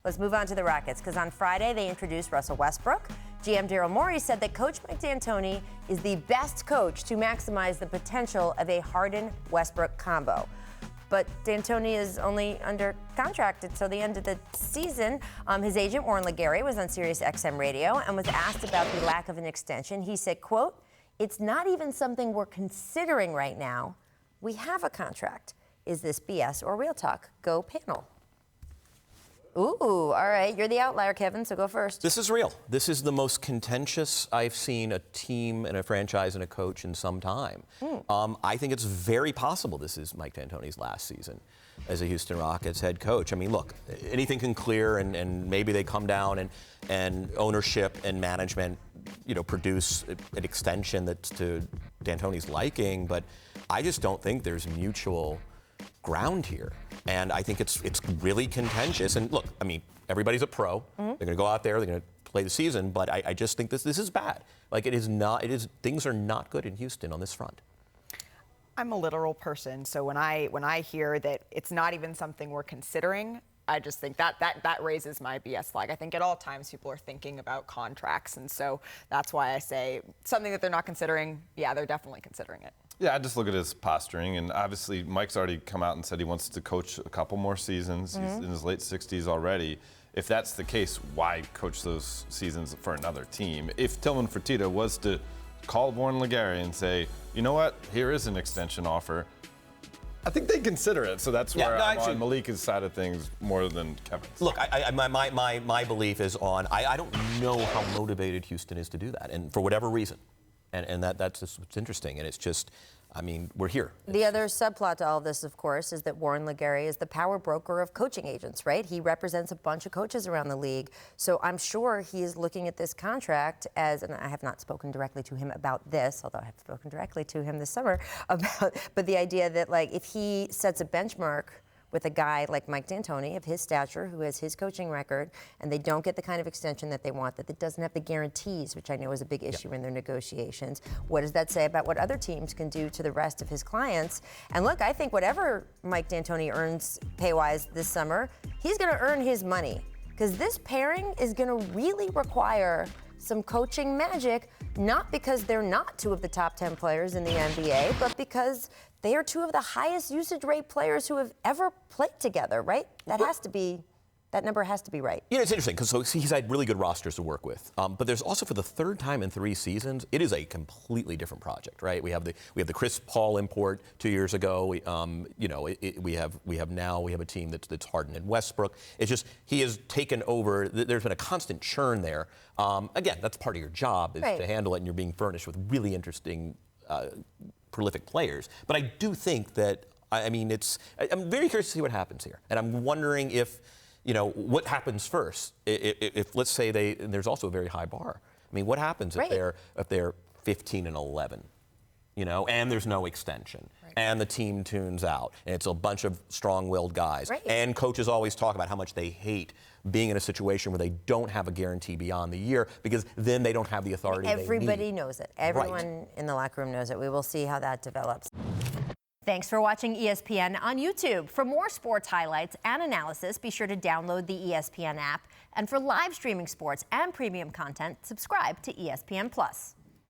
Let's move on to the Rockets, because on Friday they introduced Russell Westbrook. GM Daryl Morey said that Coach Mike D'Antoni is the best coach to maximize the potential of a Harden-Westbrook combo. But D'Antoni is only under contract until the end of the season. His agent, Warren Legary, was on Sirius XM Radio and was asked about the lack of an extension. He said, quote, "It's not even something we're considering right now. We have a contract. Is this BS or real talk? Go panel." Ooh, all right. You're the outlier, Kevin, so go first. This is real. This is the most contentious I've seen a team and a franchise and a coach in some time. I think it's very possible this is Mike D'Antoni's last season as a Houston Rockets head coach. I mean, look, anything can clear, and maybe they come down and ownership and management, produce an extension that's to D'Antoni's liking, but I just don't think there's mutual ground here. And I think it's really contentious. And look, I mean, everybody's a pro. They're going to go out there, they're going to play the season, but I just think this is bad. Like, things are not good in Houston on this front. I'm a literal person, so when I hear that it's not even something we're considering, I just think that raises my BS flag. I think at all times people are thinking about contracts, and so that's why I say something that they're not considering, yeah, they're definitely considering it. Yeah, I just look at his posturing, and obviously Mike's already come out and said he wants to coach a couple more seasons. He's in his late 60s already. If that's the case, why coach those seasons for another team? If Tillman Fertitta was to call Warren Legary and say, you know what, here is an extension offer, I think they consider it. So that's where I'm on Malika's side of things more than Kevin's. Look, my belief is on, I don't know how motivated Houston is to do that, and for whatever reason. And that's just what's interesting. And it's just, I mean, we're here. The other subplot to all of this, of course, is that Warren Legary is the power broker of coaching agents, right? He represents a bunch of coaches around the league. So I'm sure he is looking at this contract as, and I have not spoken directly to him about this, although I have spoken directly to him this summer about, but the idea that, like, if he sets a benchmark with a guy like Mike D'Antoni of his stature, who has his coaching record, and they don't get the kind of extension that they want, that it doesn't have the guarantees, which I know is a big issue in their negotiations. What does that say about what other teams can do to the rest of his clients? And look, I think whatever Mike D'Antoni earns pay-wise this summer, he's going to earn his money, because this pairing is going to really require some coaching magic, not because they're not two of the top 10 players in the NBA, but because they are two of the highest usage rate players who have ever played together, right? That number has to be right. You know, it's interesting, because he's had really good rosters to work with. But there's also, for the third time in 3 seasons, it is a completely different project, right? We have the Chris Paul import 2 years ago. We have a team that's Harden and Westbrook. It's just, he has taken over. There's been a constant churn there. Again, that's part of your job, is to handle it, and you're being furnished with really interesting, prolific players. But I do think that, I'm very curious to see what happens here. And I'm wondering if, what happens first? If let's say there's also a very high bar. I mean, what happens if they're 15 and 11, and there's no extension, and the team tunes out, and it's a bunch of strong-willed guys, and coaches always talk about how much they hate being in a situation where they don't have a guarantee beyond the year, because then they don't have the authority they need. Everybody knows it. Everyone in the locker room knows it. We will see how that develops. Thanks for watching ESPN on YouTube. For more sports highlights and analysis, be sure to download the ESPN app. And for live streaming sports and premium content, subscribe to ESPN+.